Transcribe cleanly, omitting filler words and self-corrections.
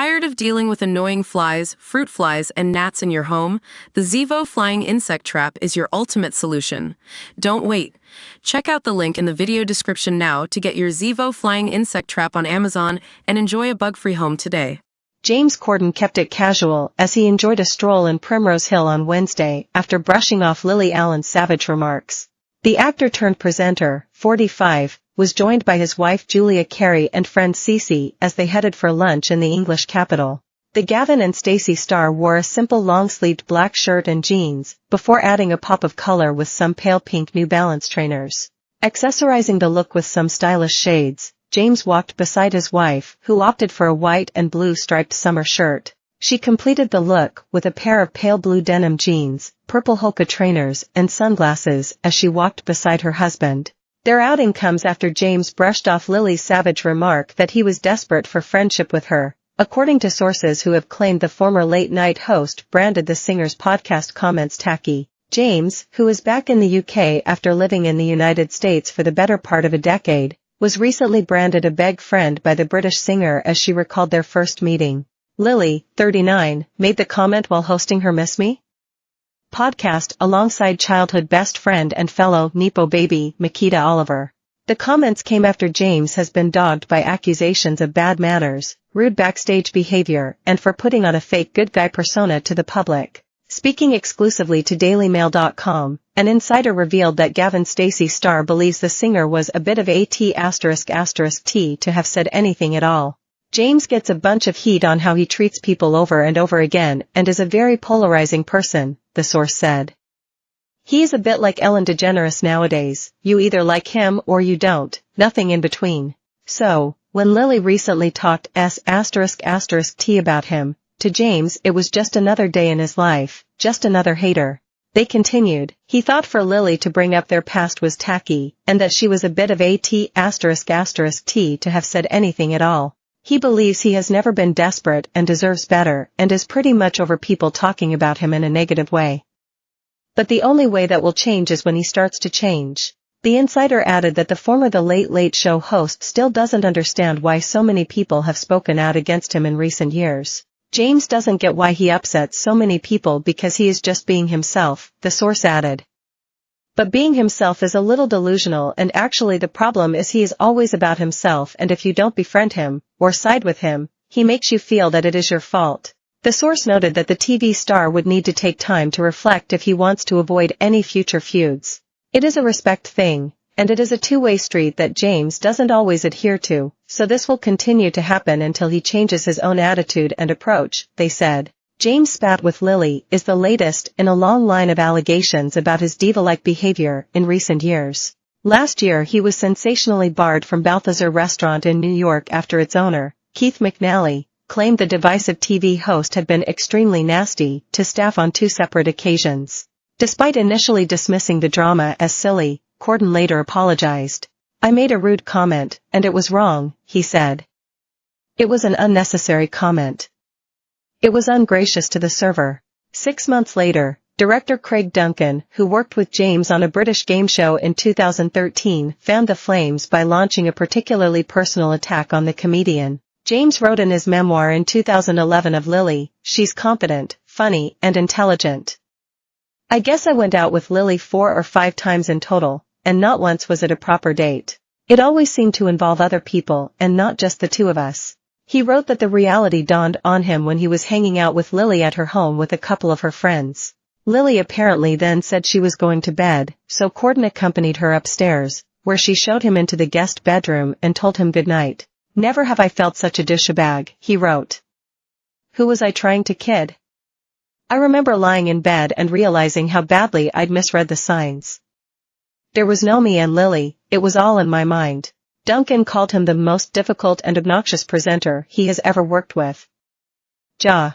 Tired of dealing with annoying flies, fruit flies, and gnats in your home? The Zevo Flying Insect Trap is your ultimate solution. Don't wait. Check out the link in the video description now to get your Zevo Flying Insect Trap on Amazon and enjoy a bug-free home today. James Corden kept it casual as he enjoyed a stroll in Primrose Hill on Wednesday after brushing off Lily Allen's savage remarks. The actor-turned-presenter, 45, was joined by his wife Julia Carey and friend Cece as they headed for lunch in the English capital. The Gavin and Stacey star wore a simple long-sleeved black shirt and jeans, before adding a pop of color with some pale pink New Balance trainers. Accessorizing the look with some stylish shades, James walked beside his wife, who opted for a white and blue striped summer shirt. She completed the look with a pair of pale blue denim jeans, purple Hoka trainers, and sunglasses as she walked beside her husband. Their outing comes after James brushed off Lily's savage remark that he was desperate for friendship with her, according to sources who have claimed the former late-night host branded the singer's podcast comments tacky. James, who is back in the UK after living in the United States for the better part of a decade, was recently branded a beg friend by the British singer as she recalled their first meeting. Lily, 39, made the comment while hosting her Miss Me? podcast alongside childhood best friend and fellow Nepo baby Makita Oliver. The comments came after James has been dogged by accusations of bad manners, rude backstage behavior, and for putting on a fake good guy persona to the public. Speaking exclusively to DailyMail.com, an insider revealed that Gavin Stacey star believes the singer was a bit of a T***T to have said anything at all. James gets a bunch of heat on how he treats people over and over again and is a very polarizing person, the source said. He is a bit like Ellen DeGeneres nowadays, you either like him or you don't, nothing in between. So, when Lily recently talked **T about him, to James it was just another day in his life, just another hater. They continued, he thought for Lily to bring up their past was tacky, and that she was a bit of a T***T to have said anything at all. He believes he has never been desperate and deserves better and is pretty much over people talking about him in a negative way. But the only way that will change is when he starts to change. The insider added that the former The Late Late Show host still doesn't understand why so many people have spoken out against him in recent years. James doesn't get why he upsets so many people because he is just being himself, the source added. But being himself is a little delusional, and actually the problem is he is always about himself, and if you don't befriend him, or side with him, he makes you feel that it is your fault. The source noted that the TV star would need to take time to reflect if he wants to avoid any future feuds. It is a respect thing, and it is a two-way street that James doesn't always adhere to, so this will continue to happen until he changes his own attitude and approach, they said. James' spat with Lily is the latest in a long line of allegations about his diva-like behavior in recent years. Last year he was sensationally barred from Balthazar Restaurant in New York after its owner, Keith McNally, claimed the divisive TV host had been extremely nasty to staff on two separate occasions. Despite initially dismissing the drama as silly, Corden later apologized. I made a rude comment, and it was wrong, he said. It was an unnecessary comment. It was ungracious to the server. 6 months later, director Craig Duncan, who worked with James on a British game show in 2013, fanned the flames by launching a particularly personal attack on the comedian. James wrote in his memoir in 2011 of Lily, she's competent, funny, and intelligent. I guess I went out with Lily 4 or 5 times in total, and not once was it a proper date. It always seemed to involve other people and not just the two of us. He wrote that the reality dawned on him when he was hanging out with Lily at her home with a couple of her friends. Lily apparently then said she was going to bed, so Corden accompanied her upstairs, where she showed him into the guest bedroom and told him good night. Never have I felt such a douchebag, he wrote. Who was I trying to kid? I remember lying in bed and realizing how badly I'd misread the signs. There was no me and Lily, it was all in my mind. Duncan called him the most difficult and obnoxious presenter he has ever worked with. Ja.